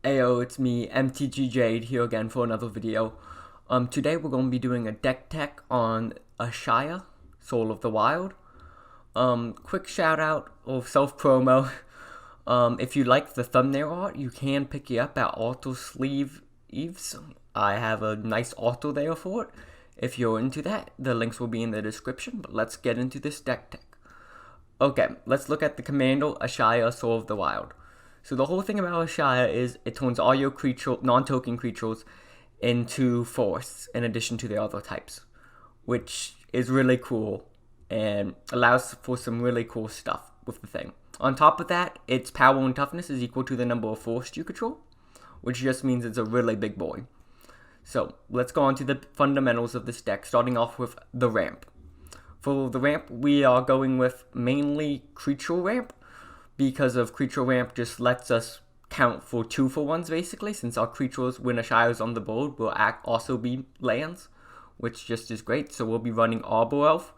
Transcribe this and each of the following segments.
Ayo, it's me, MTG Jade, here again for another video. Today we're going to be doing a deck tech on Ashaya, Soul of the Wild. Quick shout out of self-promo. If you like the thumbnail art, you can pick it up at Auto Sleeve Eves. I have a nice auto there for it. If you're into that, the links will be in the description, but let's get into this deck tech. Okay, let's look at the Commando Ashaya, Soul of the Wild. So the whole thing about Ashaya is it turns all your non-token creatures into forests in addition to the other types, which is really cool and allows for some really cool stuff with the thing. On top of that, its power and toughness is equal to the number of forests you control, which just means it's a really big boy. So let's go on to the fundamentals of this deck, starting off with the ramp. For the ramp, we are going with mainly creature ramp, because of creature ramp just lets us count for 2-for-1s basically, since our creatures, when Ashaya's on the board, will also be lands, which just is great. So we'll be running Arbor Elf,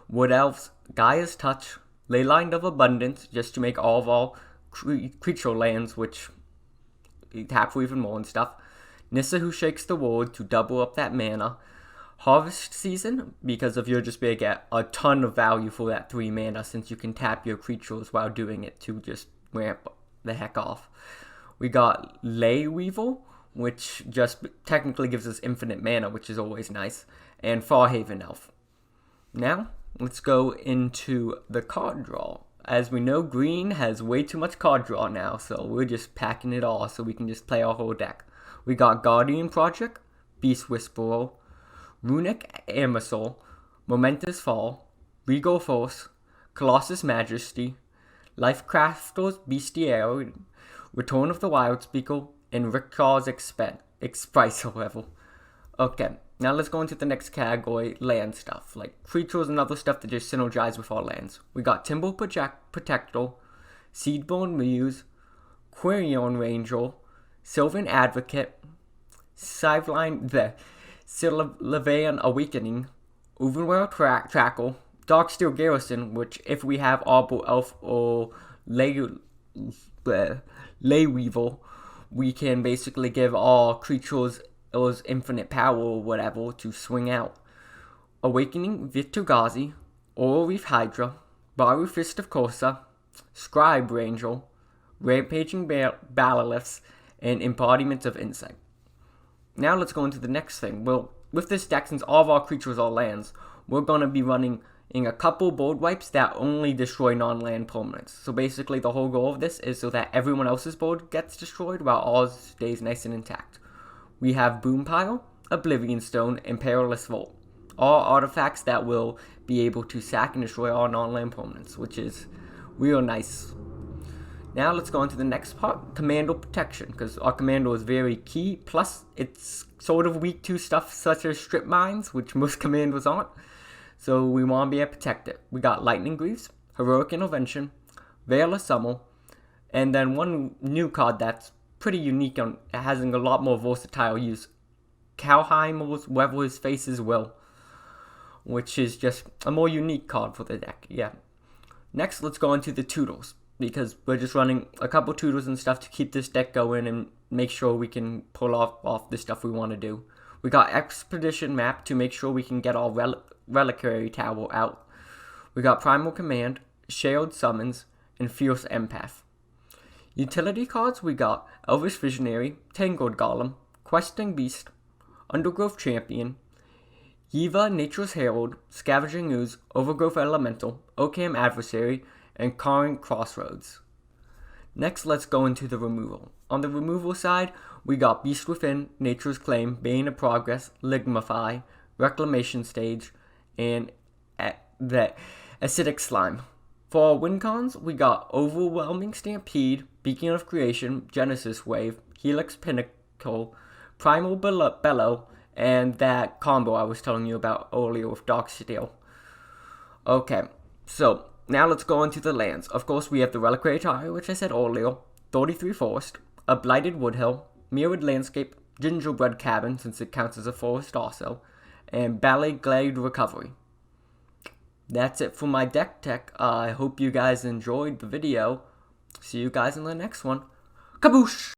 Wood Elves, Gaia's Touch, Leyline of Abundance, just to make all of our creature lands, which tap for even more and stuff. Nissa Who Shakes the World to double up that mana. Harvest Season, because of you'll just be able to get a ton of value for that 3 mana, since you can tap your creatures while doing it to just ramp the heck off. We got Ley Weevil, which just technically gives us infinite mana, which is always nice, and Farhaven Elf. Now, let's go into the card draw. As we know, green has way too much card draw now, so we're just packing it all so we can just play our whole deck. We got Guardian Project, Beast Whisperer, Runic Amersal, Momentous Fall, Regal Force, Colossus Majesty, Lifecrafter's Bestiary, Return of the Wildspeaker, and Rickard's Exprice level. Okay, now let's go into the next category, land stuff, like creatures and other stuff that just synergize with our lands. We got Timber Protector, Seedborn Muse, Quirion Ranger, Sylvan Advocate, Sylvan Awakening, Ovenworld Trackle, Darksteel Garrison, which if we have Arbor Elf or Ley Weevil, we can basically give all creatures those infinite power or whatever to swing out. Awakening Vittugazi, Oral Reef Hydra, Baru Fist of Corsa, Scribe Ranger, Rampaging Balaliths, and Embodiment of Insight. Now let's go into the next thing. Well, with this deck, since all of our creatures are lands, we're going to be running in a couple board wipes that only destroy non-land permanents. So basically the whole goal of this is so that everyone else's board gets destroyed while ours stays nice and intact. We have Boompile, Oblivion Stone, and Perilous Vault. All artifacts that will be able to sack and destroy all non-land permanents, which is real nice. Now let's go on to the next part, Commando Protection, because our Commando is very key, plus it's sort of weak to stuff such as Strip Mines, which most Commandos aren't, so we want to be able to protect it. We got Lightning Greaves, Heroic Intervention, Veil of Summer, and then one new card that's pretty unique and having a lot more versatile use, Kalheimer's Weather His Face's Will, which is just a more unique card for the deck, yeah. Next, let's go into the tutors, because we're just running a couple tutors and stuff to keep this deck going and make sure we can pull off the stuff we want to do. We got Expedition Map to make sure we can get our Reliquary Tower out. We got Primal Command, Shared Summons, and Fierce Empath. Utility cards, we got Elvish Visionary, Tangled Golem, Questing Beast, Undergrowth Champion, Yiva Nature's Herald, Scavenging Ooze, Overgrowth Elemental, Occam Adversary, and Current Crossroads. Next, let's go into the removal. On the removal side, we got Beast Within, Nature's Claim, Bane of Progress, Ligmify, Reclamation Stage, and the Acidic Slime. For our win cons, we got Overwhelming Stampede, Beacon of Creation, Genesis Wave, Helix Pinnacle, Primal Bellow, and that combo I was telling you about earlier with Darksteel. Okay, so now let's go into the lands. Of course, we have the Reliquary Tower, which I said earlier, 33 Forest, a Blighted Woodhill, Mirrored Landscape, Gingerbread Cabin, since it counts as a forest also, and Ballet Glade Recovery. That's it for my deck tech. I hope you guys enjoyed the video. See you guys in the next one. Kaboosh!